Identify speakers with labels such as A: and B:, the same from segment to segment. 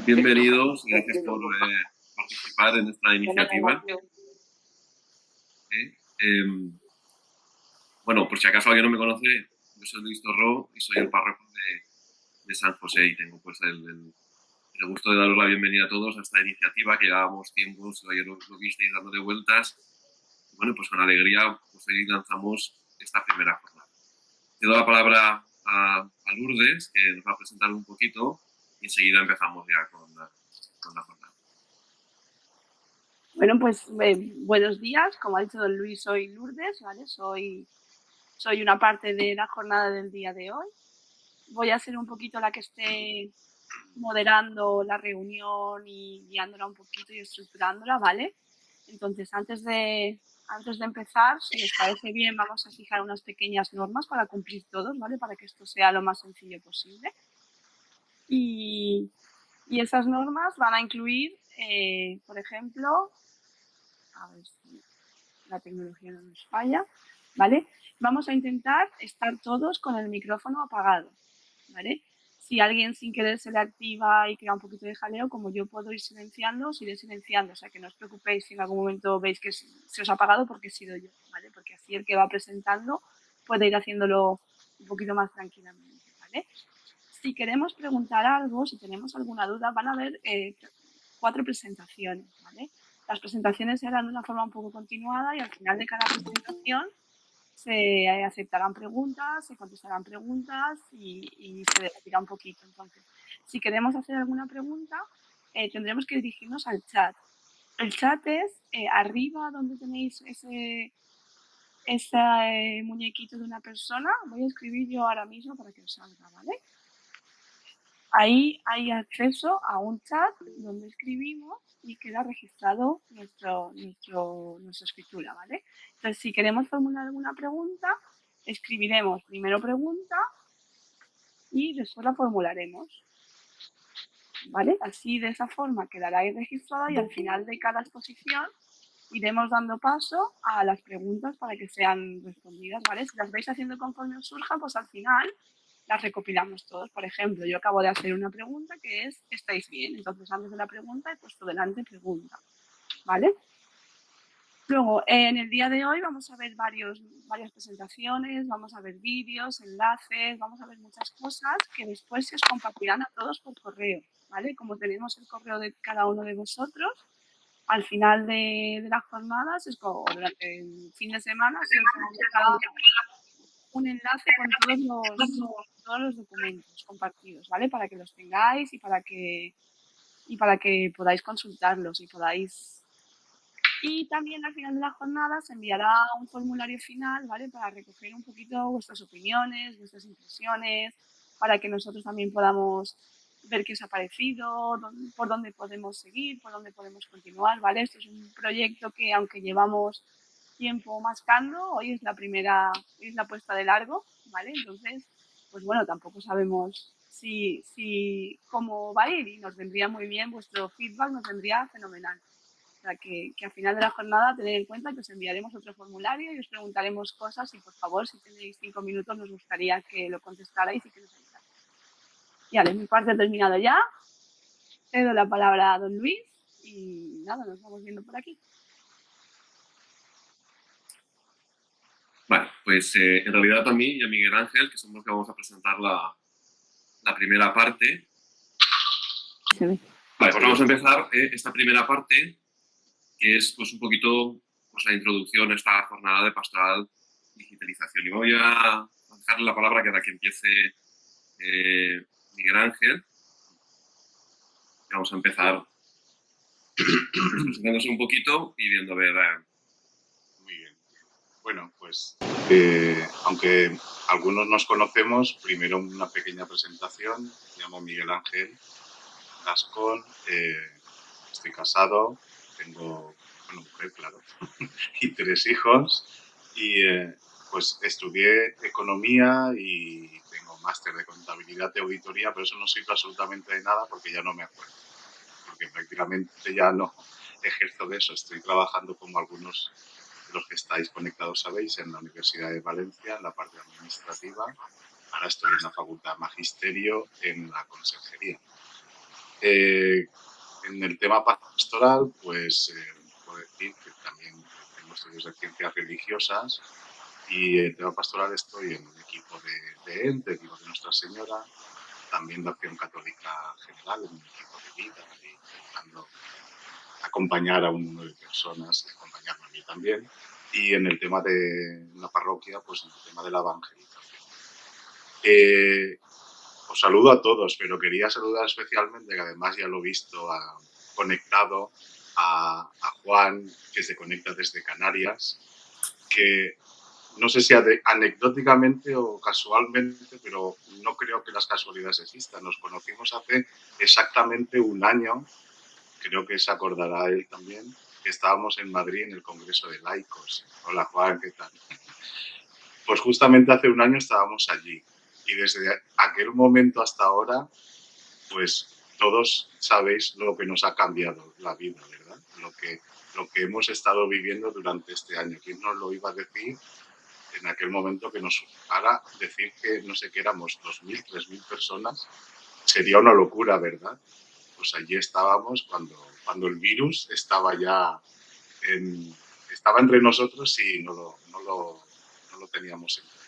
A: Bienvenidos y gracias por participar en esta iniciativa. Bueno, por si acaso alguien no me conoce, yo soy Luis Torró y soy el párroco de San José y tengo pues el gusto de daros la bienvenida a todos a esta iniciativa que llevábamos tiempo, si ayer lo visteis dándole vueltas. Y bueno, pues con alegría pues hoy lanzamos esta primera jornada. Te doy la palabra a Lourdes, que nos va a presentar un poquito y enseguida empezamos ya con la jornada.
B: Bueno, pues buenos días. Como ha dicho don Luis, soy Lourdes, ¿vale? Soy una parte de la jornada del día de hoy. Voy a ser un poquito la que esté moderando la reunión y guiándola un poquito y estructurándola, ¿vale? Entonces, antes de empezar, si les parece bien, vamos a fijar unas pequeñas normas para cumplir todos, ¿vale? Para que esto sea lo más sencillo posible. Y esas normas van a incluir, por ejemplo, a ver si la tecnología no nos falla, ¿vale? Vamos a intentar estar todos con el micrófono apagado, ¿vale? Si alguien sin querer se le activa y crea un poquito de jaleo, como yo puedo ir silenciando, os iré silenciando. O sea, que no os preocupéis si en algún momento veis que se os ha apagado porque he sido yo, ¿vale? Porque así el que va presentando puede ir haciéndolo un poquito más tranquilamente, ¿vale? Si queremos preguntar algo, si tenemos alguna duda, van a haber 4 presentaciones, ¿vale? Las presentaciones se harán de una forma un poco continuada y al final de cada presentación se aceptarán preguntas, se contestarán preguntas y se debatirá un poquito. Entonces, si queremos hacer alguna pregunta, tendremos que dirigirnos al chat. El chat es arriba donde tenéis ese muñequito de una persona. Voy a escribir yo ahora mismo para que os salga, ¿vale? Ahí hay acceso a un chat donde escribimos y queda registrado nuestra escritura, ¿vale? Entonces, si queremos formular alguna pregunta, escribiremos primero pregunta y después la formularemos, ¿vale? Así, de esa forma, quedará ahí registrada y al final de cada exposición iremos dando paso a las preguntas para que sean respondidas, ¿vale? Si las vais haciendo conforme os surja, pues al final las recopilamos todos. Por ejemplo, yo acabo de hacer una pregunta que es ¿estáis bien? Entonces, antes de la pregunta he puesto delante pregunta, ¿vale? Luego, en el día de hoy vamos a ver varias presentaciones, vamos a ver vídeos, enlaces, vamos a ver muchas cosas que después se os compartirán a todos por correo, ¿vale? Como tenemos el correo de cada uno de vosotros, al final de las jornadas, o durante el fin de semana, se os compartirá un enlace con todos los documentos compartidos, ¿vale? Para que los tengáis y para que podáis consultarlos y podáis... Y también al final de la jornada se enviará un formulario final, ¿vale? Para recoger un poquito vuestras opiniones, vuestras impresiones, para que nosotros también podamos ver qué os ha parecido, por dónde podemos seguir, por dónde podemos continuar, ¿vale? Esto es un proyecto que, aunque llevamos tiempo mascando, hoy es la puesta de largo, ¿vale? Entonces, pues bueno, tampoco sabemos cómo va a ir y nos vendría muy bien vuestro feedback, nos vendría fenomenal. O sea, que al final de la jornada tened en cuenta que os enviaremos otro formulario y os preguntaremos cosas y, por favor, si tenéis 5 minutos, nos gustaría que lo contestarais y que nos ayudarais. Vale, mi parte ha terminado ya. Te doy la palabra a don Luis y nada, nos vamos viendo por aquí.
A: Bueno, pues en realidad a mí y a Miguel Ángel, que somos los que vamos a presentar la primera parte.
B: Se ve.
A: Vale, pues vamos a empezar esta primera parte, que es pues un poquito pues, la introducción a esta jornada de pastoral digitalización. Y voy a dejarle la palabra para que empiece Miguel Ángel. Y vamos a empezar presentándose un poquito y viendo a ver...
C: Muy bien. Bueno, pues aunque algunos nos conocemos, primero una pequeña presentación. Me llamo Miguel Ángel Gascón, estoy casado, tengo una mujer, claro, y 3 hijos. Y pues estudié economía y tengo máster de contabilidad y auditoría, pero eso no sirve absolutamente de nada porque ya no me acuerdo. Porque prácticamente ya no ejerzo de eso. Estoy trabajando como algunos de los que estáis conectados sabéis en la Universidad de Valencia, en la parte administrativa. Ahora estoy en la Facultad de Magisterio en la Consejería. En el tema pastoral, pues puedo decir que también tengo estudios de ciencias religiosas y en el tema pastoral estoy en el equipo de ENTE, equipo de Nuestra Señora, también de Acción Católica General, en un equipo de vida, y intentando acompañar a un número de personas, acompañarme a mí también. Y en el tema de la parroquia, pues en el tema de la evangelización. Os saludo a todos, pero quería saludar especialmente, que además ya lo he visto conectado, a Juan, que se conecta desde Canarias, que no sé si anecdóticamente o casualmente, pero no creo que las casualidades existan. Nos conocimos hace exactamente un año, creo que se acordará él también, que estábamos en Madrid en el Congreso de Laicos. Hola Juan, ¿qué tal? Pues justamente hace un año estábamos allí y desde aquel momento hasta ahora, pues todos sabéis lo que nos ha cambiado la vida, ¿verdad? Lo que hemos estado viviendo durante este año. ¿Quién nos lo iba a decir en aquel momento que nos para decir que no sé qué éramos 2.000, 3.000 personas? Sería una locura, ¿verdad? Pues allí estábamos cuando el virus estaba ya estaba entre nosotros y no lo teníamos en cuenta.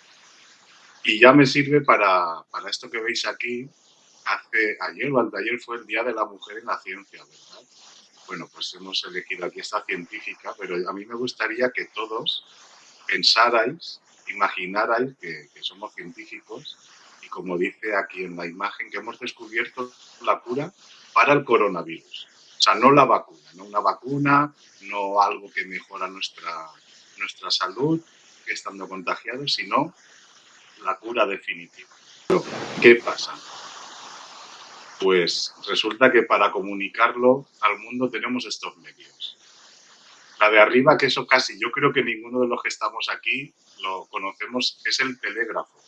C: Y ya me sirve para esto que veis aquí. Ayer o anteayer fue el Día de la Mujer en la Ciencia, ¿verdad? Bueno, pues hemos elegido aquí esta científica, pero a mí me gustaría que todos pensarais, imaginarais que somos científicos y, como dice aquí en la imagen, que hemos descubierto la cura para el coronavirus. O sea, no la vacuna, no una vacuna, no algo que mejora nuestra salud estando contagiados, sino la cura definitiva. Pero, ¿qué pasa? Pues resulta que para comunicarlo al mundo tenemos estos medios. La de arriba, que eso casi yo creo que ninguno de los que estamos aquí lo conocemos, es el telégrafo.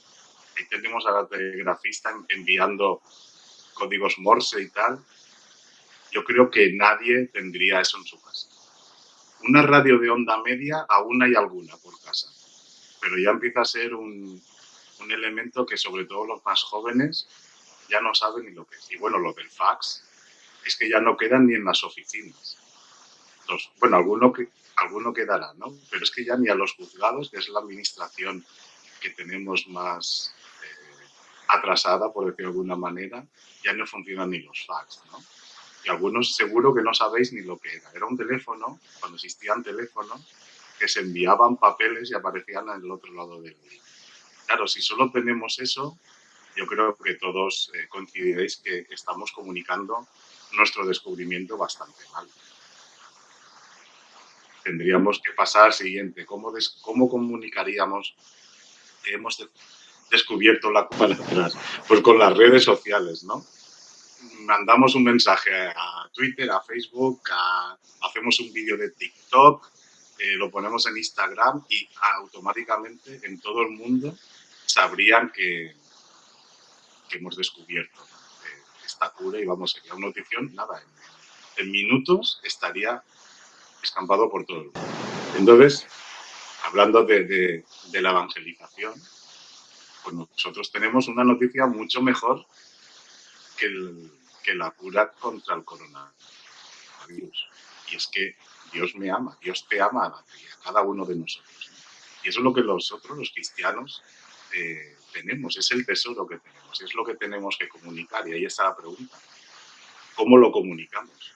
C: Ahí tenemos a la telegrafista enviando códigos Morse y tal. Yo creo que nadie tendría eso en su casa. Una radio de onda media aún hay alguna por casa, pero ya empieza a ser un elemento que sobre todo los más jóvenes ya no saben ni lo que es. Y bueno, lo del fax es que ya no quedan ni en las oficinas. Bueno, alguno quedará, ¿no? Pero es que ya ni a los juzgados, que es la administración que tenemos más atrasada, por decirlo de alguna manera, ya no funcionan ni los fax, ¿no? Y algunos seguro que no sabéis ni lo que era. Era un teléfono, cuando existían teléfonos, que se enviaban papeles y aparecían al otro lado del día. Claro, si solo tenemos eso, yo creo que todos coincidiréis que estamos comunicando nuestro descubrimiento bastante mal. Tendríamos que pasar al siguiente. ¿Cómo comunicaríamos que hemos descubierto la cura atrás? Pues con las redes sociales, ¿no? Mandamos un mensaje a Twitter, a Facebook, hacemos un vídeo de TikTok, lo ponemos en Instagram y automáticamente en todo el mundo sabrían que hemos descubierto esta cura y vamos, sería una notición, nada, en minutos estaría escampado por todo el mundo. Entonces, hablando de la evangelización, pues nosotros tenemos una noticia mucho mejor que la cura contra el coronavirus. Y es que Dios me ama, Dios te ama a cada uno de nosotros, ¿no? Y eso es lo que nosotros, los cristianos, tenemos, es el tesoro que tenemos, es lo que tenemos que comunicar. Y ahí está la pregunta, ¿cómo lo comunicamos?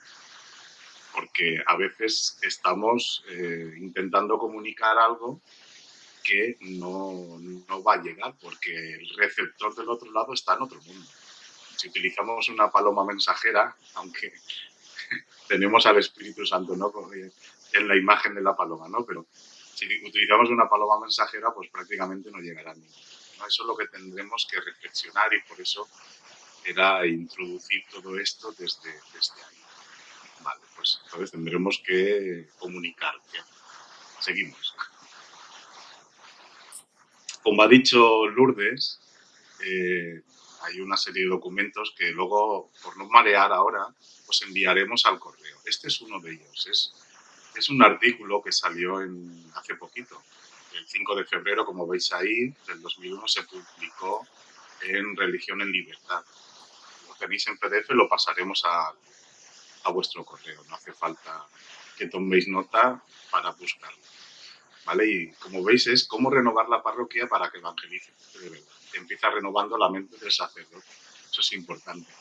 C: Porque a veces estamos intentando comunicar algo que no va a llegar porque el receptor del otro lado está en otro mundo. Si utilizamos una paloma mensajera, aunque tenemos al Espíritu Santo, ¿no?, en la imagen de la paloma, ¿no? Pero si utilizamos una paloma mensajera, pues prácticamente no llegará a ninguno, ¿no? Eso es lo que tendremos que reflexionar y por eso era introducir todo esto desde ahí. Vale, pues entonces tendremos que comunicar. Seguimos. Como ha dicho Lourdes, hay una serie de documentos que luego, por no marear ahora, os enviaremos al correo. Este es uno de ellos. Es un artículo que salió hace poquito. El 5 de febrero, como veis ahí, del 2001, se publicó en Religión en Libertad. tenéis en PDF, lo pasaremos a vuestro correo. No hace falta que toméis nota para buscarlo, ¿vale? Y como veis es cómo renovar la parroquia para que evangelice de verdad. Empieza renovando la mente del sacerdote. Eso es importante.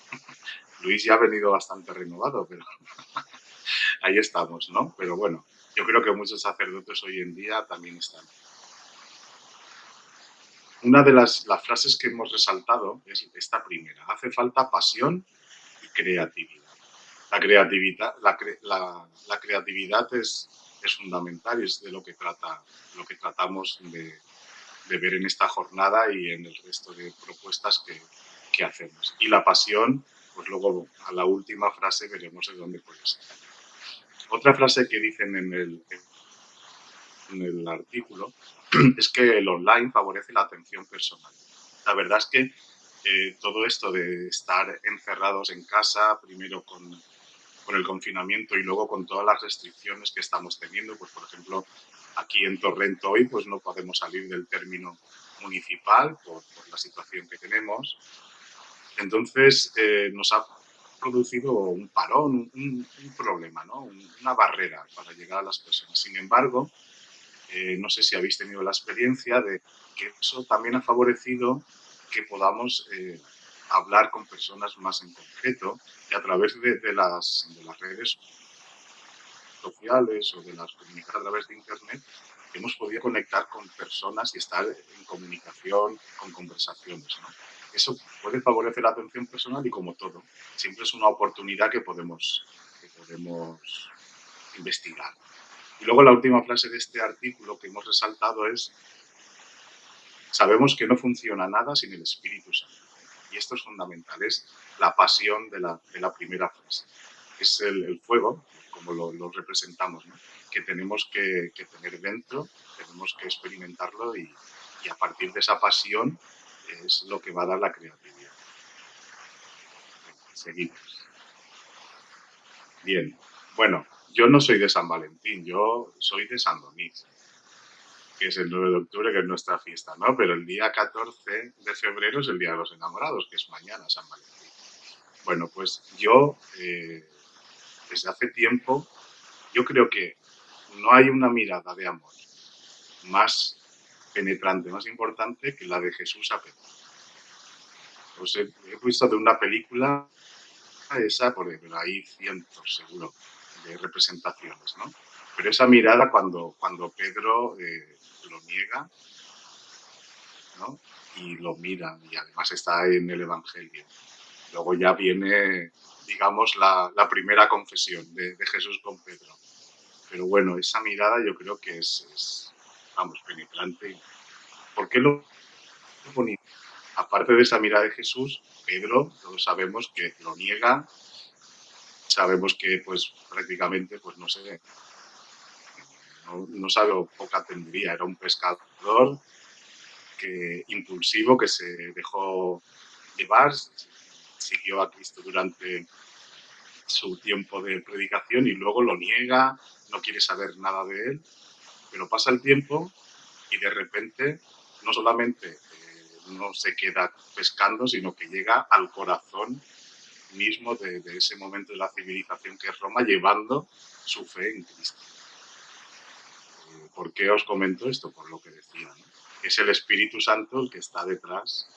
C: Luis ya ha venido bastante renovado, pero ahí estamos, ¿no? Pero bueno, yo creo que muchos sacerdotes hoy en día también están. Una de las frases que hemos resaltado es esta primera. Hace falta pasión y creatividad. La creatividad es fundamental y es de lo que tratamos de ver en esta jornada y en el resto de propuestas que hacemos. Y la pasión, pues luego a la última frase veremos de dónde puede ser. Otra frase que dicen en el artículo es que el online favorece la atención personal. La verdad es que todo esto de estar encerrados en casa, primero con el confinamiento y luego con todas las restricciones que estamos teniendo, pues por ejemplo, aquí en Torrent hoy pues no podemos salir del término municipal por la situación que tenemos. Entonces nos ha producido un parón, un problema, ¿no? Una barrera para llegar a las personas. Sin embargo, no sé si habéis tenido la experiencia de que eso también ha favorecido que podamos hablar con personas más en concreto y a través de las redes sociales o de las comunicaciones a través de Internet hemos podido conectar con personas y estar en comunicación, con conversaciones, ¿no? Eso puede favorecer la atención personal y como todo, siempre es una oportunidad que podemos investigar. Y luego la última frase de este artículo que hemos resaltado es: sabemos que no funciona nada sin el Espíritu Santo. Y esto es fundamental, es la pasión de la primera frase. Es el fuego, como lo representamos, ¿no? Que tenemos que tener dentro, tenemos que experimentarlo y a partir de esa pasión es lo que va a dar la creatividad. Seguimos. Bien, bueno, yo no soy de San Valentín, yo soy de San Donís, que es el 9 de octubre, que es nuestra fiesta, ¿no? Pero el día 14 de febrero es el Día de los Enamorados, que es mañana, San Valentín. Bueno, pues yo, desde hace tiempo, yo creo que no hay una mirada de amor más penetrante, más importante que la de Jesús a Pedro. Pues he visto de una película esa, pero hay cientos, seguro, de representaciones, ¿no? Pero esa mirada cuando Pedro lo niega, ¿no? Y lo mira, y además está en el Evangelio. Luego ya viene, digamos, la primera confesión de Jesús con Pedro. Pero bueno, esa mirada yo creo que es vamos, penetrante. ¿Por qué lo ponía? Aparte de esa mirada de Jesús, Pedro, todos sabemos que lo niega, sabemos que pues prácticamente, pues no sé, no sabe o poca tendría, era un pescador impulsivo que se dejó llevar, siguió a Cristo durante su tiempo de predicación y luego lo niega, no quiere saber nada de él, pero pasa el tiempo y de repente no solamente no se queda pescando, sino que llega al corazón mismo de ese momento de la civilización que es Roma, llevando su fe en Cristo. ¿Por qué os comento esto? Por lo que decía, ¿no? Es el Espíritu Santo el que está detrás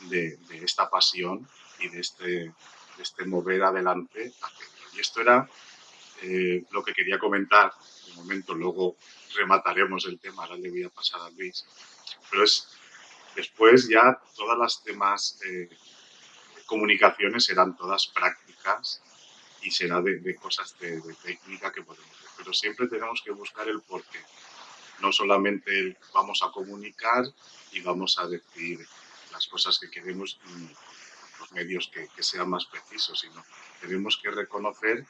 C: de esta pasión y de este mover adelante a Pedro. Y esto era lo que quería comentar. De momento, luego remataremos el tema, ahora le voy a pasar a Luis. Pero después ya todas las demás comunicaciones serán todas prácticas y será de cosas de técnica que podemos ver. Pero siempre tenemos que buscar el porqué. No solamente vamos a comunicar y vamos a decir las cosas que queremos, los medios que sean más precisos, sino tenemos que reconocer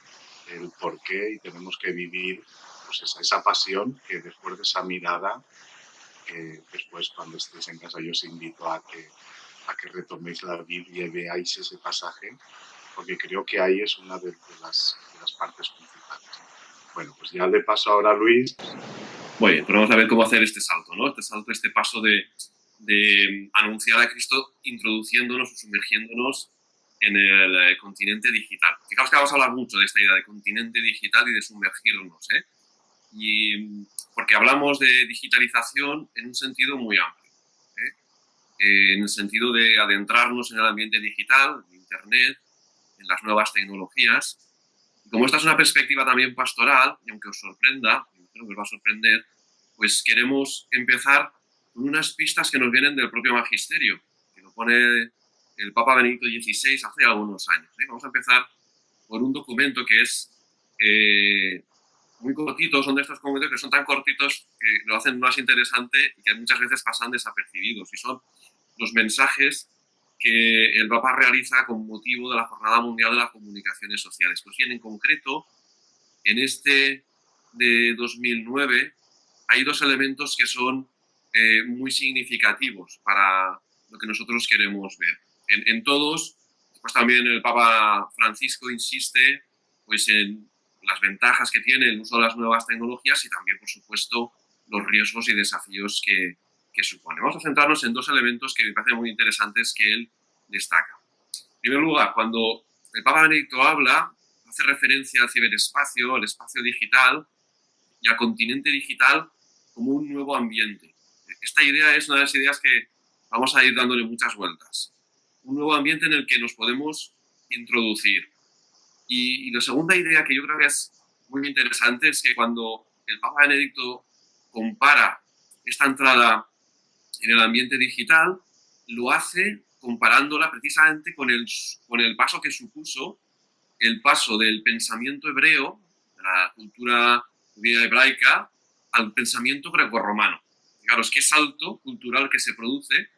C: el porqué y tenemos que vivir pues esa pasión que después de esa mirada, después cuando estéis en casa yo os invito a que retoméis la Biblia y veáis ese pasaje, porque creo que ahí es una de las partes principales. Bueno, pues ya le paso ahora a Luis.
A: Muy bien, pues vamos a ver cómo hacer este salto, ¿no? Este paso de anunciar a Cristo introduciéndonos o sumergiéndonos en el continente digital. Fijaos que vamos a hablar mucho de esta idea de continente digital y de sumergirnos, porque hablamos de digitalización en un sentido muy amplio, en el sentido de adentrarnos en el ambiente digital, en Internet, en las nuevas tecnologías. Y como esta es una perspectiva también pastoral, y aunque os sorprenda, y creo que os va a sorprender, pues queremos empezar con unas pistas que nos vienen del propio magisterio, que lo pone el Papa Benedicto XVI hace algunos años. Vamos a empezar por un documento que es muy cortito, son de estos documentos que son tan cortitos que lo hacen más interesante y que muchas veces pasan desapercibidos, y son los mensajes que el Papa realiza con motivo de la Jornada Mundial de las Comunicaciones Sociales. Pues bien, en concreto, en este de 2009 hay dos elementos que son muy significativos para lo que nosotros queremos ver. En todos, pues también el Papa Francisco insiste pues, en las ventajas que tiene el uso de las nuevas tecnologías y también, por supuesto, los riesgos y desafíos que supone. Vamos a centrarnos en dos elementos que me parecen muy interesantes que él destaca. En primer lugar, cuando el Papa Benedicto habla, hace referencia al ciberespacio, al espacio digital y al continente digital como un nuevo ambiente. Esta idea es una de las ideas que vamos a ir dándole muchas vueltas. Un nuevo ambiente en el que nos podemos introducir. Y la segunda idea que yo creo que es muy interesante es que cuando el Papa Benedicto compara esta entrada en el ambiente digital, lo hace comparándola precisamente con el paso que supuso el paso del pensamiento hebreo, de la cultura judía hebraica, al pensamiento grecorromano. Fijaros qué salto cultural que se produce,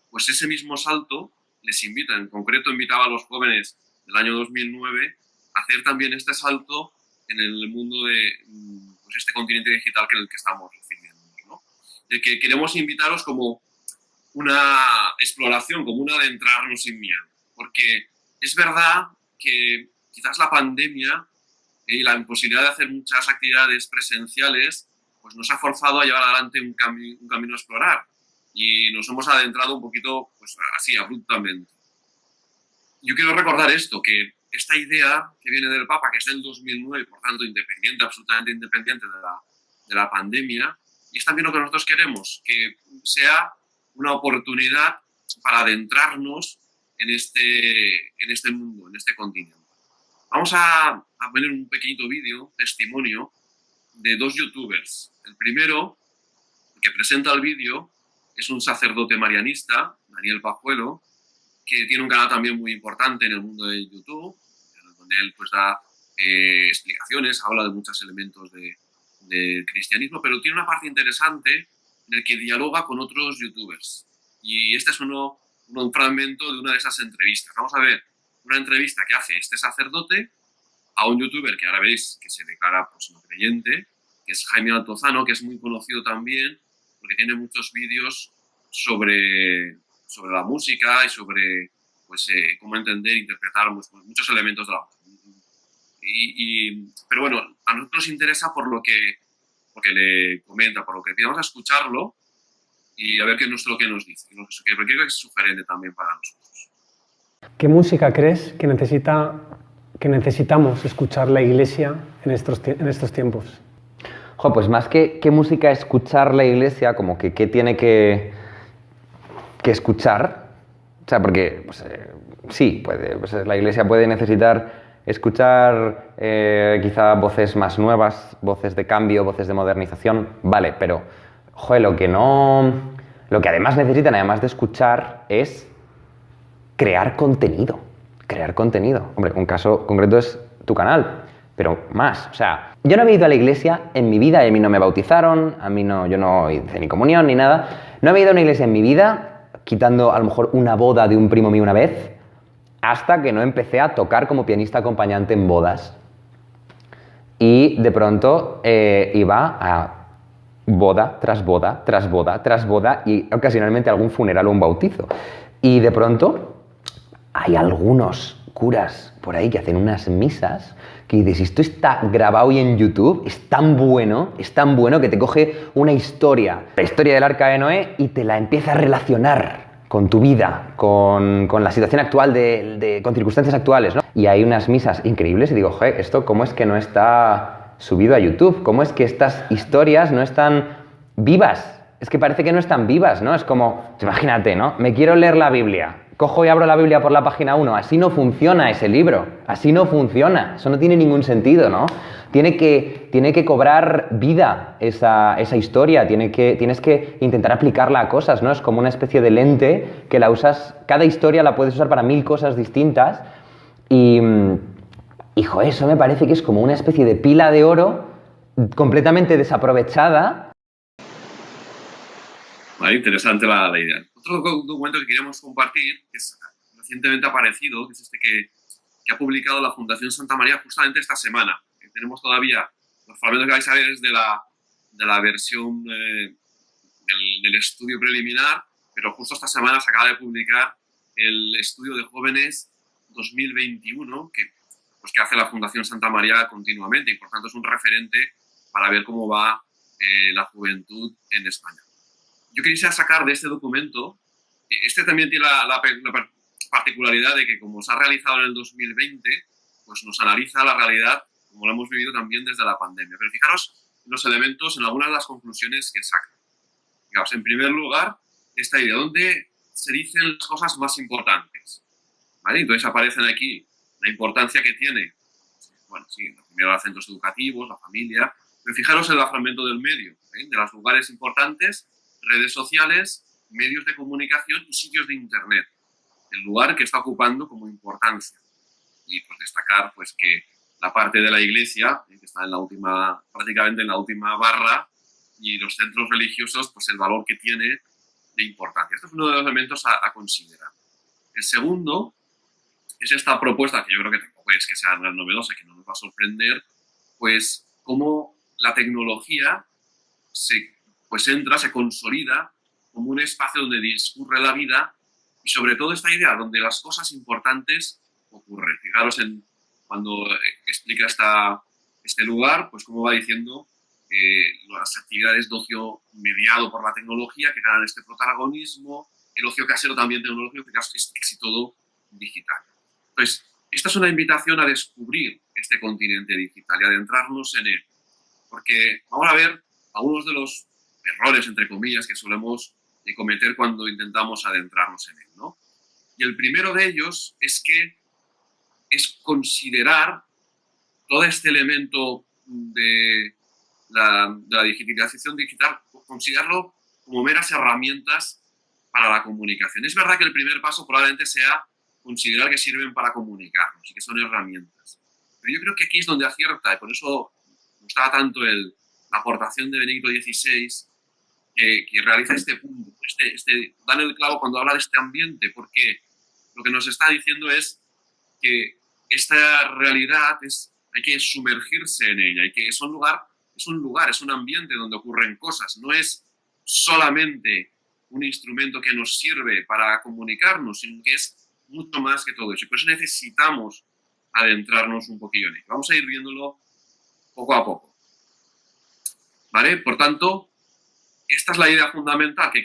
A: pues ese mismo salto les invita, en concreto invitaba a los jóvenes del año 2009 a hacer también este salto en el mundo de pues este continente digital en el que estamos refiriéndonos, ¿no? De que queremos invitaros como una exploración, como un adentrarnos sin miedo, porque es verdad que quizás la pandemia y la imposibilidad de hacer muchas actividades presenciales pues nos ha forzado a llevar adelante un camino a explorar y nos hemos adentrado un poquito pues así, abruptamente. Yo quiero recordar esto, que esta idea que viene del Papa, que es del 2009, por tanto independiente, absolutamente independiente de la pandemia, y es también lo que nosotros queremos, que sea una oportunidad para adentrarnos en este mundo, en este continente. Vamos a poner un pequeñito vídeo, testimonio, de dos youtubers. El primero, que presenta el vídeo, es un sacerdote marianista, Daniel Pajuelo, que tiene un canal también muy importante en el mundo de YouTube, donde él pues da explicaciones, habla de muchos elementos del cristianismo, pero tiene una parte interesante en el que dialoga con otros youtubers. Y este es un fragmento de una de esas entrevistas. Vamos a ver una entrevista que hace este sacerdote a un youtuber que ahora veréis que se declara pues, no creyente, que es Jaime Altozano, que es muy conocido también porque tiene muchos vídeos sobre la música y sobre pues, cómo entender e interpretar pues, muchos elementos de la música. Pero bueno, a nosotros nos interesa porque le comenta, por lo que vamos a escucharlo y a ver qué es lo que nos dice, porque creo que es sugerente también para nosotros.
D: ¿Qué música crees que necesitamos escuchar la Iglesia en estos tiempos?
E: Pues más que qué música escuchar la Iglesia, como que qué tiene que escuchar, o sea, porque pues, sí, la Iglesia puede necesitar escuchar quizá voces más nuevas, voces de cambio, voces de modernización, vale, pero lo que además necesitan, además de escuchar, es crear contenido. Hombre, un caso concreto es tu canal, pero más, o sea, yo no había ido a la iglesia en mi vida, y a mí no me bautizaron, yo no hice ni comunión ni nada, no había ido a una iglesia en mi vida, quitando a lo mejor una boda de un primo mío una vez, hasta que no empecé a tocar como pianista acompañante en bodas. Y de pronto iba a boda tras boda, tras boda, tras boda y ocasionalmente algún funeral o un bautizo. Y de pronto hay algunos curas por ahí que hacen unas misas que dices, esto está grabado y en YouTube, es tan bueno que te coge una historia, la historia del Arca de Noé, y te la empieza a relacionar con tu vida, con la situación actual, con circunstancias actuales, ¿no? Y hay unas misas increíbles y digo, joder, ¿esto cómo es que no está subido a YouTube? ¿Cómo es que estas historias no están vivas? Es que parece que no están vivas, ¿no? Es como, imagínate, ¿no? Me quiero leer la Biblia. Cojo y abro la Biblia por la página 1. Así no funciona ese libro. Así no funciona. Eso no tiene ningún sentido, ¿no? Tiene que cobrar vida esa historia. Tienes que intentar aplicarla a cosas, ¿no? Es como una especie de lente que la usas... Cada historia la puedes usar para 1000 cosas distintas. Y joder, eso me parece que es como una especie de pila de oro completamente desaprovechada.
A: Vale, interesante la idea. Otro documento que queríamos compartir, que es recientemente aparecido, que es este que ha publicado la Fundación Santa María justamente esta semana. Tenemos todavía los fragmentos que vais a ver es de la versión del estudio preliminar, pero justo esta semana se acaba de publicar el estudio de jóvenes 2021 que hace la Fundación Santa María continuamente y por tanto es un referente para ver cómo va la juventud en España. Yo quisiera sacar de este documento, este también tiene la particularidad de que como se ha realizado en el 2020, pues nos analiza la realidad como lo hemos vivido también desde la pandemia. Pero fijaros en los elementos, en algunas de las conclusiones que saca. Digamos, en primer lugar, esta idea, donde se dicen las cosas más importantes. ¿Vale? Entonces aparecen aquí la importancia que tiene, bueno, sí, primero los centros educativos, la familia, pero fijaros en el fragmento del medio, de los lugares importantes, redes sociales, medios de comunicación y sitios de internet. El lugar que está ocupando como importancia. Y pues destacar pues que la parte de la iglesia, que está prácticamente en la última barra, y los centros religiosos, pues el valor que tiene de importancia. Este es uno de los elementos a considerar. El segundo es esta propuesta, que yo creo que tampoco es que sea tan novedosa, que no nos va a sorprender, pues cómo la tecnología se consolida como un espacio donde discurre la vida y sobre todo esta idea donde las cosas importantes ocurren. Fijaros cuando explica este lugar, pues cómo va diciendo las actividades de ocio mediado por la tecnología que ganan este protagonismo, el ocio casero también tecnológico, que es casi todo digital. Entonces, esta es una invitación a descubrir este continente digital y adentrarnos en él, porque vamos a ver algunos de los errores, entre comillas, que solemos cometer cuando intentamos adentrarnos en él, ¿no? Y el primero de ellos es considerar todo este elemento de la digitalización digital, considerarlo como meras herramientas para la comunicación. Es verdad que el primer paso probablemente sea considerar que sirven para comunicarnos y que son herramientas. Pero yo creo que aquí es donde acierta, y por eso me gustaba tanto la aportación de Benedicto XVI, que realiza este punto, dan el clavo cuando habla de este ambiente, porque lo que nos está diciendo es que esta realidad hay que sumergirse en ella, y que es un lugar, es un ambiente donde ocurren cosas, no es solamente un instrumento que nos sirve para comunicarnos, sino que es mucho más que todo eso. Y por eso necesitamos adentrarnos un poquillo en ello. Vamos a ir viéndolo poco a poco. ¿Vale? Por tanto, esta es la idea fundamental, que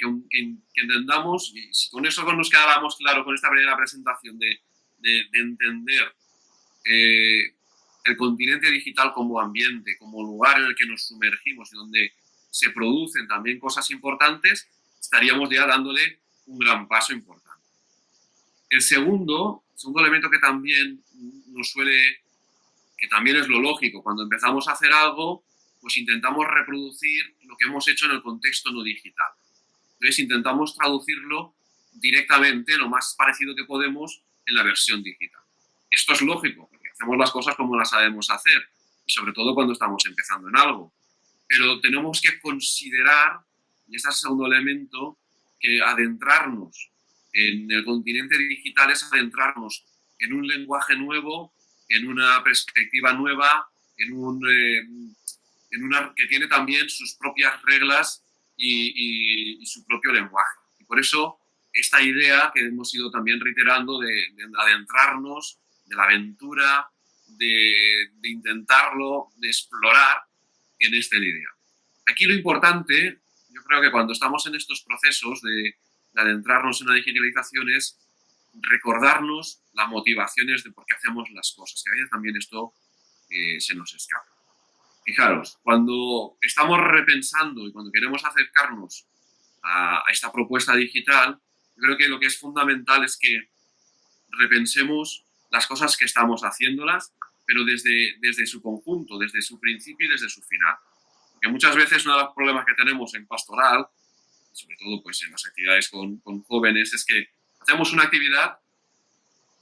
A: entendamos, y si con eso nos quedáramos claro con esta primera presentación de entender el continente digital como ambiente, como lugar en el que nos sumergimos y donde se producen también cosas importantes, estaríamos ya dándole un gran paso importante. El segundo elemento que también que también es lo lógico, cuando empezamos a hacer algo, pues intentamos reproducir lo que hemos hecho en el contexto no digital. Entonces intentamos traducirlo directamente, lo más parecido que podemos, en la versión digital. Esto es lógico, porque hacemos las cosas como las sabemos hacer, y sobre todo cuando estamos empezando en algo. Pero tenemos que considerar, y este es el segundo elemento, que adentrarnos en el continente digital es adentrarnos en un lenguaje nuevo, en una perspectiva nueva, que tiene también sus propias reglas y su propio lenguaje. Y por eso esta idea que hemos ido también reiterando de adentrarnos, de la aventura, de intentarlo, de explorar en esta idea. Aquí lo importante, yo creo que cuando estamos en estos procesos de de adentrarnos en la digitalización es recordarnos las motivaciones de por qué hacemos las cosas, que a veces también esto se nos escapa. Fijaros, cuando estamos repensando y cuando queremos acercarnos a esta propuesta digital, yo creo que lo que es fundamental es que repensemos las cosas que estamos haciéndolas, pero desde su conjunto, desde su principio y desde su final. Porque muchas veces uno de los problemas que tenemos en pastoral, sobre todo pues, en las actividades con jóvenes, es que hacemos una actividad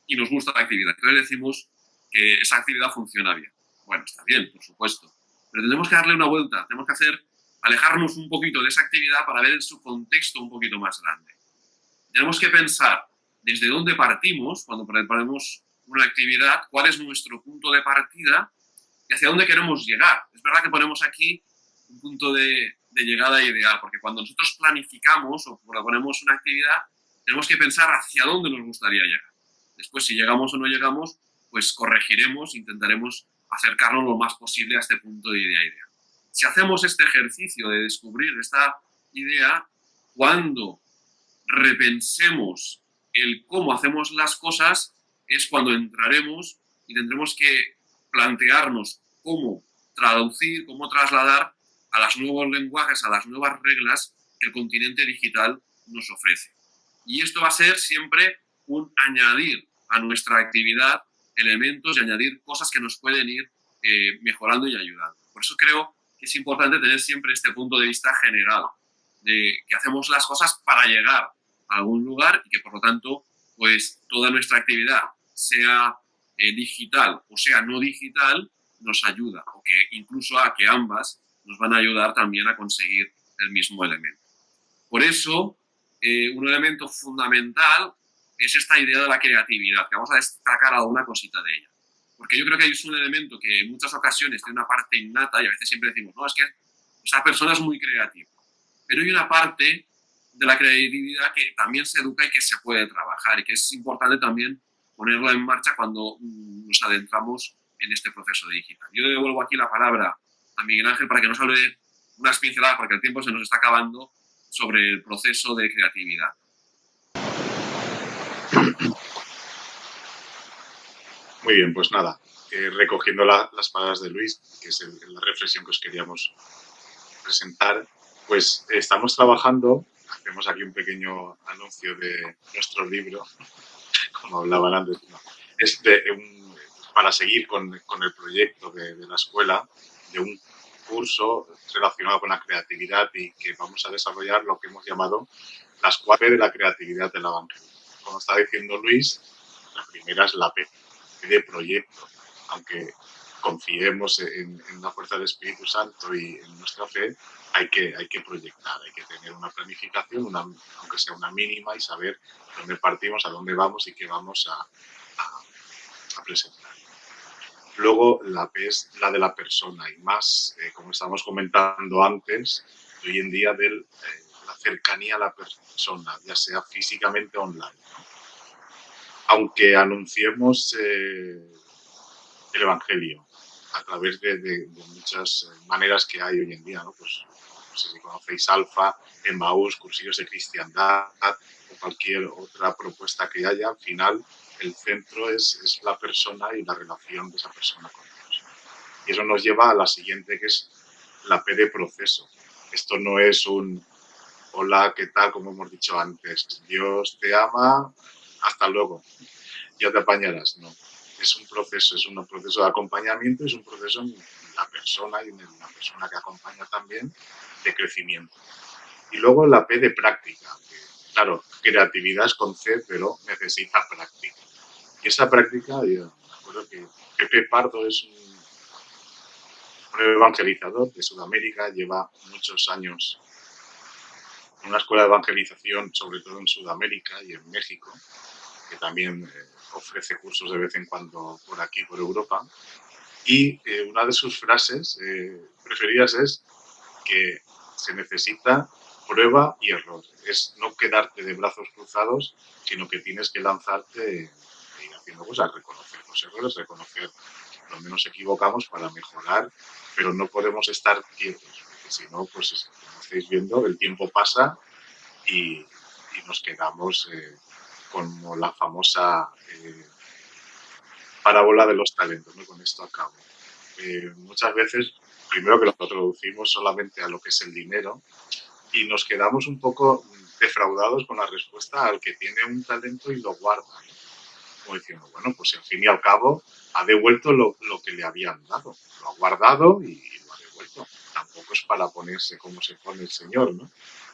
A: y nos gusta la actividad. Entonces decimos que esa actividad funciona bien. Bueno, está bien, por supuesto, pero tenemos que darle una vuelta, tenemos que alejarnos un poquito de esa actividad para ver su contexto un poquito más grande. Tenemos que pensar desde dónde partimos cuando preparamos una actividad, cuál es nuestro punto de partida y hacia dónde queremos llegar. Es verdad que ponemos aquí un punto de llegada ideal, porque cuando nosotros planificamos o proponemos una actividad, tenemos que pensar hacia dónde nos gustaría llegar. Después, si llegamos o no llegamos, pues corregiremos, intentaremos acercarnos lo más posible a este punto de idea ideal. Si hacemos este ejercicio de descubrir esta idea, cuando repensemos el cómo hacemos las cosas, es cuando entraremos y tendremos que plantearnos cómo traducir, cómo trasladar a los nuevos lenguajes, a las nuevas reglas que el continente digital nos ofrece. Y esto va a ser siempre un añadir a nuestra actividad elementos y añadir cosas que nos pueden ir mejorando y ayudando. Por eso creo que es importante tener siempre este punto de vista general, de que hacemos las cosas para llegar a algún lugar y que por lo tanto pues toda nuestra actividad, sea digital o sea no digital, nos ayuda, o que incluso a que ambas nos van a ayudar también a conseguir el mismo elemento. Por eso, un elemento fundamental es esta idea de la creatividad, que vamos a destacar alguna cosita de ella. Porque yo creo que es un elemento que en muchas ocasiones tiene una parte innata y a veces siempre decimos, no, es que esa persona es muy creativa. Pero hay una parte de la creatividad que también se educa y que se puede trabajar y que es importante también ponerla en marcha cuando nos adentramos en este proceso digital. Yo le devuelvo aquí la palabra a Miguel Ángel para que nos hable unas pinceladas, porque el tiempo se nos está acabando, sobre el proceso de creatividad.
C: Muy bien, pues nada, recogiendo las palabras de Luis, que es la reflexión que os queríamos presentar, pues estamos trabajando, hacemos aquí un pequeño anuncio de nuestro libro, como hablaban antes, ¿no? Es para seguir con el proyecto de la escuela, de un curso relacionado con la creatividad y que vamos a desarrollar lo que hemos llamado las 4 P de la creatividad del evangelio. Como está diciendo Luis, la primera es la P de proyecto, aunque confiemos en la fuerza del Espíritu Santo y en nuestra fe, hay que proyectar, hay que tener una planificación, aunque sea una mínima, y saber dónde partimos, a dónde vamos y qué vamos a presentar. Luego, la P es la de la persona y más, como estábamos comentando antes, hoy en día de la cercanía a la persona, ya sea físicamente o online. Aunque anunciemos el Evangelio a través de muchas maneras que hay hoy en día, ¿no? Pues no sé si conocéis Alfa, Emmaús, cursillos de cristiandad o cualquier otra propuesta que haya, al final el centro es la persona y la relación de esa persona con Dios. Y eso nos lleva a la siguiente, que es la P de proceso. Esto no es un hola, ¿qué tal? Como hemos dicho antes, Dios te ama, hasta luego, ya te apañarás. No, es un proceso de acompañamiento, es un proceso en la persona y en la persona que acompaña también de crecimiento. Y luego la P de práctica. Claro, creatividad es con C, pero necesita práctica. Y esa práctica, yo me acuerdo que Pepe Pardo es un evangelizador de Sudamérica, lleva muchos años en una escuela de evangelización, sobre todo en Sudamérica y en México, que también ofrece cursos de vez en cuando por aquí, por Europa. Y una de sus frases preferidas es que se necesita prueba y error. Es no quedarte de brazos cruzados, sino que tienes que lanzarte e ir haciendo cosas, reconocer los errores, reconocer donde nos equivocamos para mejorar, pero no podemos estar quietos, porque si no, pues como estáis viendo, el tiempo pasa y y nos quedamos con la famosa parábola de los talentos, ¿no? Con esto acabo. Muchas veces, primero que lo traducimos solamente a lo que es el dinero y nos quedamos un poco defraudados con la respuesta al que tiene un talento y lo guarda, ¿no? Como diciendo, bueno, pues al fin y al cabo ha devuelto lo que le habían dado. Lo ha guardado y lo ha devuelto. Tampoco es para ponerse como se pone el señor, ¿no?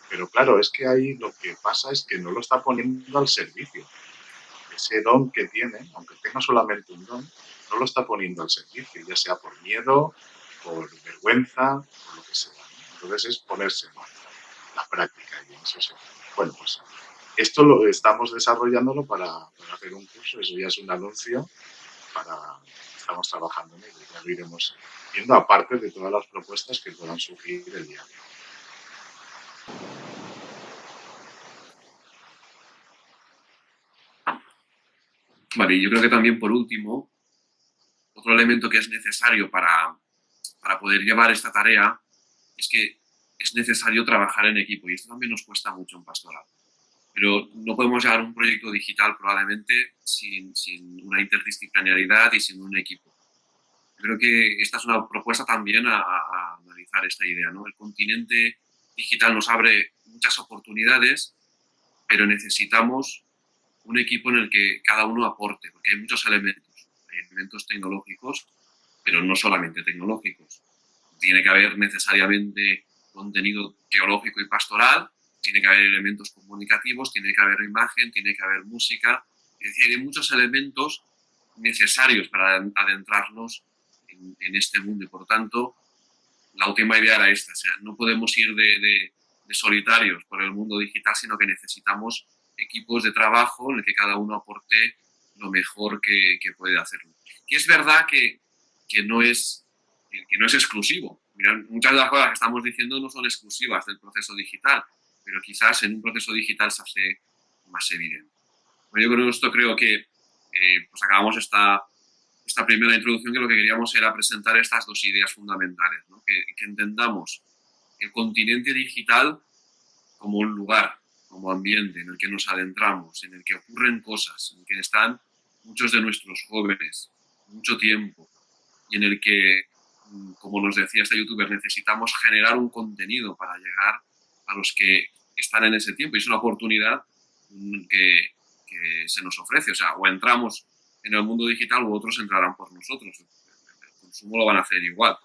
C: Pero claro, es que ahí lo que pasa es que no lo está poniendo al servicio. Ese don que tiene, aunque tenga solamente un don, no lo está poniendo al servicio, ya sea por miedo, por vergüenza, por lo que sea, ¿no? Entonces es ponerse en marcha, la práctica, y en eso se... Bueno, pues esto lo estamos desarrollándolo para hacer un curso, eso ya es un anuncio, estamos trabajando en ello, ya lo iremos viendo, aparte de todas las propuestas que puedan surgir el día de hoy.
A: Vale, y yo creo que también por último, otro elemento que es necesario para poder llevar esta tarea es que es necesario trabajar en equipo y esto también nos cuesta mucho en pastoral. Pero no podemos llevar un proyecto digital probablemente sin una interdisciplinariedad y sin un equipo. Yo creo que esta es una propuesta también a analizar esta idea, ¿no? El continente digital nos abre muchas oportunidades, pero necesitamos un equipo en el que cada uno aporte, porque hay muchos elementos. Hay elementos tecnológicos, pero no solamente tecnológicos. Tiene que haber necesariamente contenido teológico y pastoral, tiene que haber elementos comunicativos, tiene que haber imagen, tiene que haber música. Es decir, hay muchos elementos necesarios para adentrarnos en este mundo y, por tanto, la última idea era esta. O sea, no podemos ir de solitarios por el mundo digital, sino que necesitamos equipos de trabajo en el que cada uno aporte lo mejor que puede hacerlo. Y es verdad que no es exclusivo. Mirad, muchas de las cosas que estamos diciendo no son exclusivas del proceso digital, pero quizás en un proceso digital se hace más evidente. Bueno, yo creo que pues acabamos esta primera introducción, que lo que queríamos era presentar estas dos ideas fundamentales, ¿no? Que entendamos el continente digital como un lugar, como ambiente en el que nos adentramos, en el que ocurren cosas, en el que están muchos de nuestros jóvenes, mucho tiempo, y en el que, como nos decía este youtuber, necesitamos generar un contenido para llegar a los que están en ese tiempo. Y es una oportunidad que se nos ofrece. O sea, o entramos en el mundo digital u otros entrarán por nosotros. El consumo lo van a hacer igual.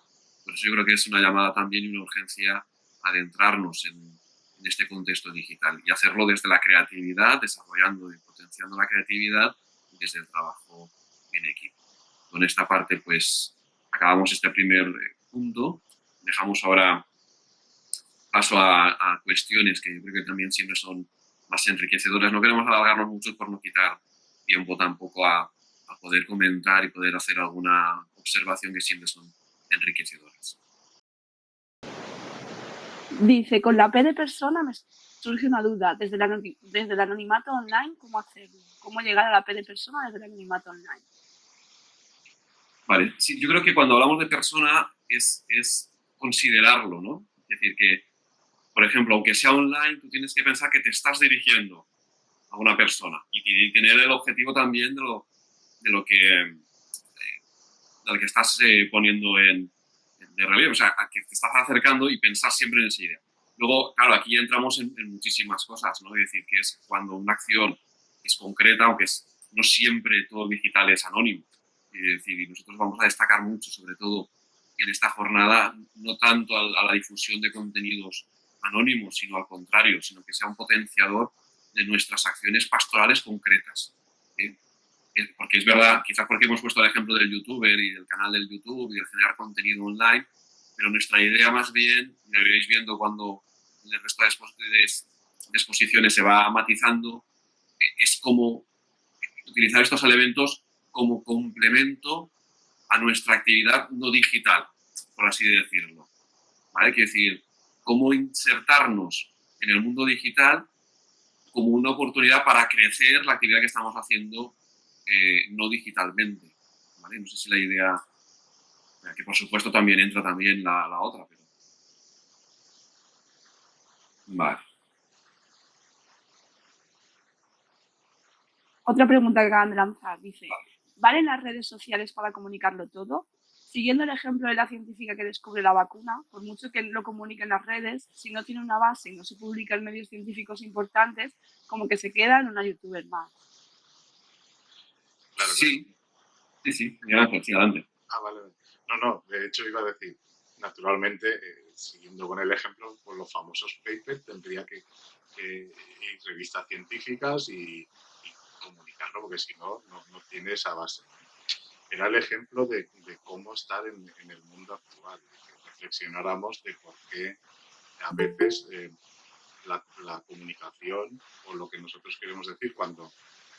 A: Por eso yo creo que es una llamada también y una urgencia adentrarnos en este contexto digital y hacerlo desde la creatividad, desarrollando y potenciando la creatividad y desde el trabajo en equipo. Con esta parte, pues, acabamos este primer punto. Dejamos ahora paso a cuestiones que yo creo que también siempre son más enriquecedoras. No queremos alargarnos mucho por no quitar tiempo tampoco a poder comentar y poder hacer alguna observación, que siempre son enriquecedoras.
B: Dice, con la P de persona me surge una duda. Desde el anonimato online, ¿cómo hacerlo? ¿Cómo llegar a la P de persona desde el anonimato online?
A: Vale, sí, yo creo que cuando hablamos de persona es considerarlo, ¿no? Es decir, que, por ejemplo, aunque sea online, tú tienes que pensar que te estás dirigiendo a una persona y tener el objetivo también de lo que estás poniendo de relieve, o sea, a que te estás acercando y pensar siempre en esa idea. Luego, claro, aquí ya entramos en muchísimas cosas, ¿no? Es decir, que es cuando una acción es concreta, aunque no siempre todo digital es anónimo. Es decir, y nosotros vamos a destacar mucho, sobre todo en esta jornada, no tanto a la difusión de contenidos anónimos, sino al contrario, sino que sea un potenciador de nuestras acciones pastorales concretas. Porque es verdad, quizás porque hemos puesto el ejemplo del youtuber y del canal del YouTube y de generar contenido online, pero nuestra idea más bien, lo iréis viendo cuando en el resto de exposiciones se va matizando, es como utilizar estos elementos como complemento a nuestra actividad no digital, por así decirlo. ¿Vale? Quiere decir, cómo insertarnos en el mundo digital como una oportunidad para crecer la actividad que estamos haciendo no digitalmente. ¿Vale? No sé si la idea, que por supuesto también entra también la otra, pero... Vale.
B: Otra pregunta que acaban de lanzar, dice, ¿valen las redes sociales para comunicarlo todo? Siguiendo el ejemplo de la científica que descubre la vacuna, por mucho que lo comunique en las redes, si no tiene una base y no se publica en medios científicos importantes, como que se queda en una youtuber más.
C: Claro,
A: Sí, sí, sí. Miguel Ángel, sí, adelante.
C: vale. No, de hecho iba a decir, naturalmente, siguiendo con el ejemplo, pues los famosos papers tendría que ir revistas científicas y comunicarlo, porque si no, no tiene esa base. Era el ejemplo de cómo estar en el mundo actual, de que reflexionáramos de por qué a veces la comunicación o lo que nosotros queremos decir cuando,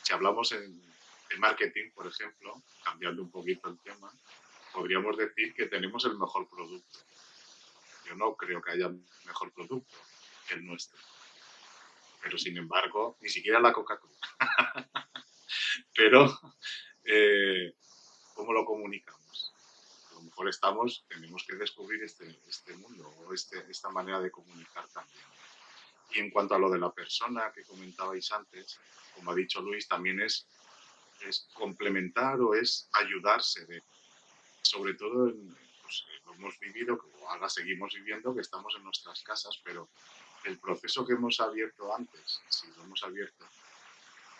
C: si hablamos de marketing, por ejemplo, cambiando un poquito el tema, podríamos decir que tenemos el mejor producto. Yo no creo que haya mejor producto que el nuestro. Pero sin embargo, ni siquiera la Coca-Cola. Pero, ¿cómo lo comunicamos? A lo mejor tenemos que descubrir este mundo o esta manera de comunicar también. Y en cuanto a lo de la persona que comentabais antes, como ha dicho Luis, también es complementar o es ayudarse sobre todo pues, lo hemos vivido, o ahora seguimos viviendo, que estamos en nuestras casas, pero el proceso que hemos abierto antes, si lo hemos abierto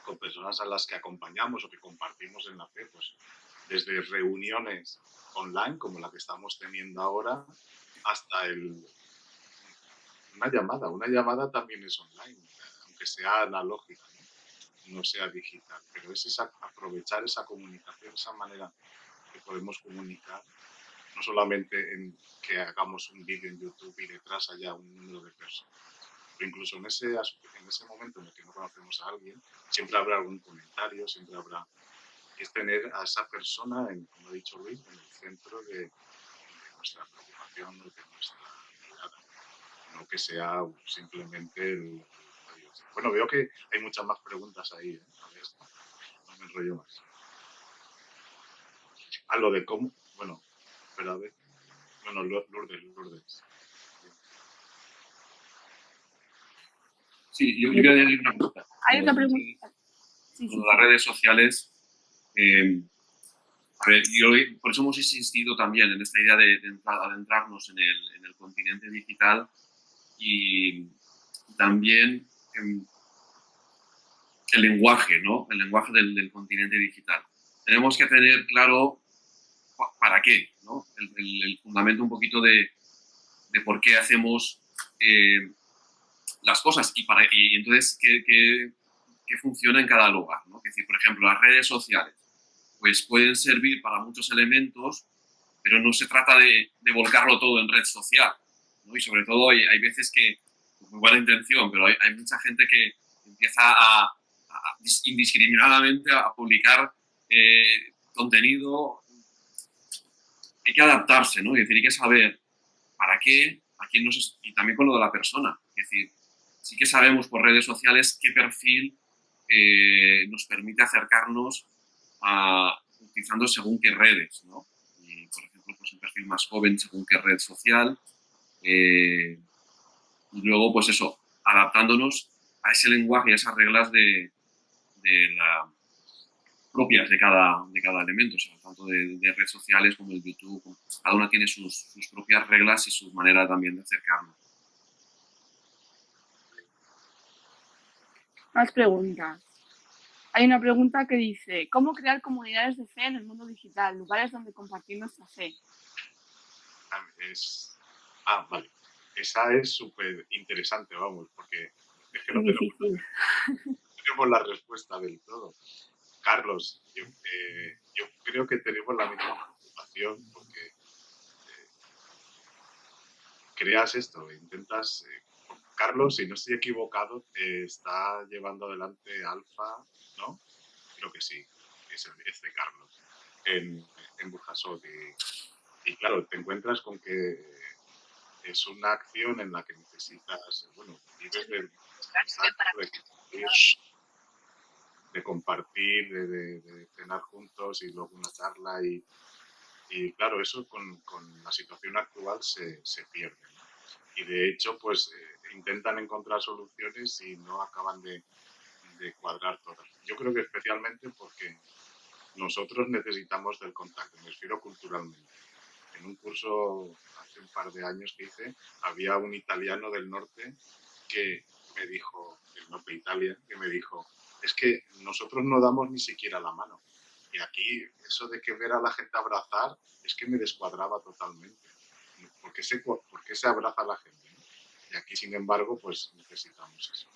C: con personas a las que acompañamos o que compartimos en la fe, pues desde reuniones online, como la que estamos teniendo ahora, hasta una llamada. Una llamada también es online, aunque sea analógica, no sea digital, pero es aprovechar esa comunicación, esa manera que podemos comunicar, no solamente en que hagamos un vídeo en YouTube y detrás haya un número de personas, pero incluso en ese momento en el que no conocemos a alguien, siempre habrá algún comentario, siempre habrá, es tener a esa persona, como ha dicho Luis, en el centro de nuestra preocupación, de nuestra mirada, no que sea simplemente el. Bueno, veo que hay muchas más preguntas ahí, ¿eh? A ver, no me enrollo más. A lo de cómo, bueno, pero a ver, bueno, Lourdes.
A: Sí, yo quiero añadir una pregunta.
B: Hay otra pregunta. Sí.
A: Las redes sociales, a ver, por eso hemos insistido también en esta idea de adentrarnos en el continente digital y también el lenguaje, ¿no? El lenguaje del continente digital. Tenemos que tener claro para qué, ¿no? El fundamento un poquito de por qué hacemos las cosas y entonces qué funciona en cada lugar, ¿no? Es decir, por ejemplo, las redes sociales pues pueden servir para muchos elementos, pero no se trata de volcarlo todo en red social, ¿no? Y sobre todo hay veces que, con muy buena intención, pero hay mucha gente que empieza indiscriminadamente a publicar contenido. Hay que adaptarse, ¿no? Es decir, hay que saber para qué, a quién y también con lo de la persona. Es decir, sí que sabemos por redes sociales qué perfil nos permite acercarnos utilizando según qué redes, ¿no? Y, por ejemplo, pues un perfil más joven según qué red social. Y luego, pues eso, adaptándonos a ese lenguaje y a esas reglas propias de cada elemento, o sea, tanto de redes sociales como el YouTube. Cada una tiene sus propias reglas y su manera también de acercarnos.
B: Más preguntas. Hay una pregunta que dice, ¿cómo crear comunidades de fe en el mundo digital? Lugares donde compartir nuestra fe.
C: Vale. Esa es súper interesante, vamos, porque es que no tenemos la respuesta del todo. Carlos, yo creo que tenemos la misma preocupación porque creas esto, intentas. Carlos, si no estoy equivocado, está llevando adelante Alfa, ¿no? Creo que sí, es de Carlos, en Burjasot. Y claro, te encuentras con que es una acción en la que necesitas, bueno, vives de compartir, de cenar juntos y luego una charla y claro, eso con la situación actual se pierde, ¿no? Y de hecho, pues intentan encontrar soluciones y no acaban de de cuadrar todas. Yo creo que especialmente porque nosotros necesitamos del contacto, me refiero culturalmente. En un curso hace un par de años que hice, había un italiano del norte que me dijo, del norte de Italia, que me dijo, es que nosotros no damos ni siquiera la mano. Y aquí, eso de que ver a la gente abrazar, es que me descuadraba totalmente. ¿Por qué se abraza a la gente? Y aquí, sin embargo, pues necesitamos eso.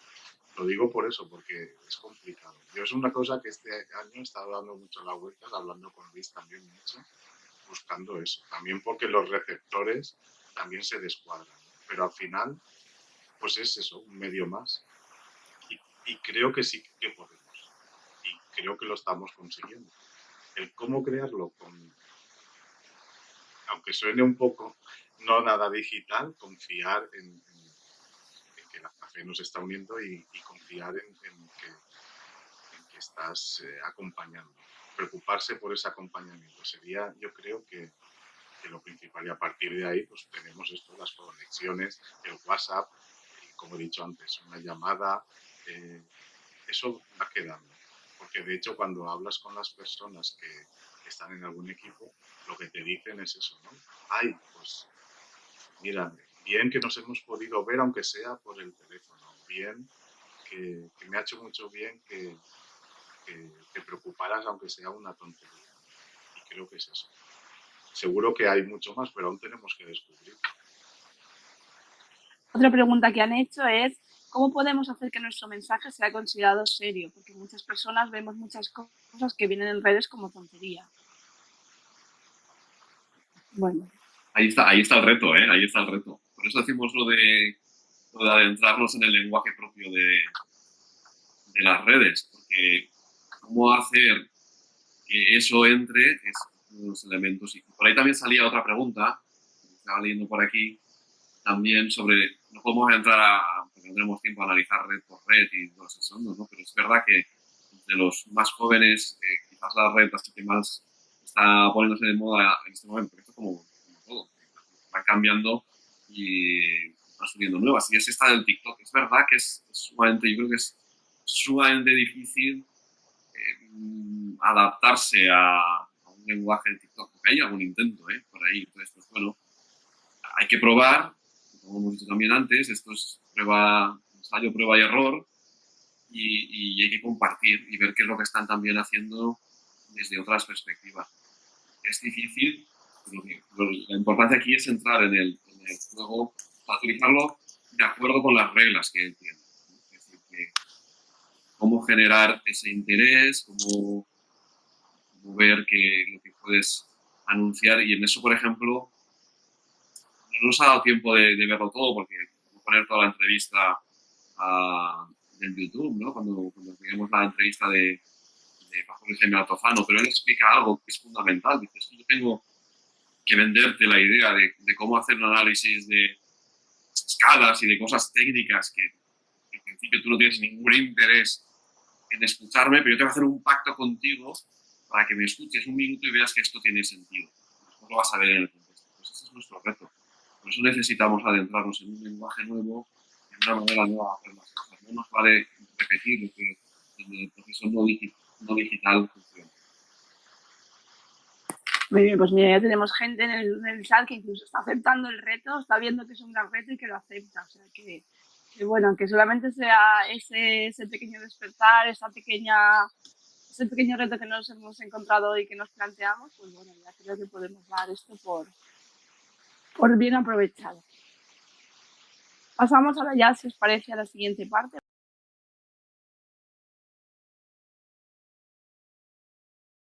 C: Lo digo por eso, porque es complicado. Yo es una cosa que este año he estado dando mucho la vuelta, hablando con Luis también mucho, buscando eso. También porque los receptores también se descuadran. Pero al final, pues es eso, un medio más. Y creo que sí que podemos. Y creo que lo estamos consiguiendo. El cómo crearlo, aunque suene un poco no nada digital, confiar en que la café nos está uniendo y confiar en que estás acompañando. Preocuparse por ese acompañamiento sería, yo creo que lo principal. Y a partir de ahí, pues tenemos esto, las conexiones, el WhatsApp, como he dicho antes, una llamada, eso va quedando. Porque de hecho, cuando hablas con las personas que están en algún equipo, lo que te dicen es eso, ¿no? Ay, pues mira, bien que nos hemos podido ver, aunque sea por el teléfono, bien que me ha hecho mucho bien que te preocuparas, aunque sea una tontería. Y creo que es eso. Seguro que hay mucho más, pero aún tenemos que descubrir.
B: Otra pregunta que han hecho es, ¿cómo podemos hacer que nuestro mensaje sea considerado serio? Porque muchas personas vemos muchas cosas que vienen en redes como tontería. Bueno.
A: Ahí está el reto, ¿eh? Ahí está el reto. Por eso decimos lo de adentrarnos en el lenguaje propio de las redes, porque cómo hacer que eso entre es uno de los elementos. Y por ahí también salía otra pregunta, que estaba leyendo por aquí, también sobre, no podemos entrar porque no tenemos tiempo a analizar red por red y todos esos, ¿no? Pero es verdad que entre los más jóvenes, quizás la red así que más está poniéndose de moda en este momento, porque esto es como todo, va cambiando y van subiendo nuevas. Y es esta del TikTok. Es verdad que es sumamente, yo creo que es sumamente difícil adaptarse a un lenguaje de TikTok, porque hay algún intento por ahí. Entonces, pues bueno, hay que probar, como hemos dicho también antes, esto es ensayo, prueba y error, y hay que compartir y ver qué es lo que están también haciendo desde otras perspectivas. Es difícil, pero la importancia aquí es entrar en el juego, para utilizarlo de acuerdo con las reglas que él tiene. Es decir, que cómo generar ese interés, cómo ver lo que puedes anunciar. Y en eso, por ejemplo, no nos ha dado tiempo de verlo todo, porque vamos a poner toda la entrevista del YouTube, ¿no? Cuando veíamos la entrevista de Pastor Jaime Altozano, pero él explica algo que es fundamental. Dice, es que yo tengo que venderte la idea de cómo hacer un análisis de escalas y de cosas técnicas que en principio tú no tienes ningún interés en escucharme, pero yo tengo que hacer un pacto contigo para que me escuches un minuto y veas que esto tiene sentido. Después lo vas a ver en el contexto. Pues ese es nuestro reto. Por eso necesitamos adentrarnos en un lenguaje nuevo, en una manera nueva de hacer las cosas. No nos vale repetir lo que en el proceso no digital funciona.
B: Muy bien, pues mira, ya tenemos gente en el chat que incluso está aceptando el reto, está viendo que es un gran reto y que lo acepta. O sea, que bueno, aunque solamente sea ese pequeño despertar, ese pequeño reto que nos hemos encontrado y que nos planteamos, pues bueno, ya creo que podemos dar esto por bien aprovechado. Pasamos ahora ya, si os parece, a la siguiente parte.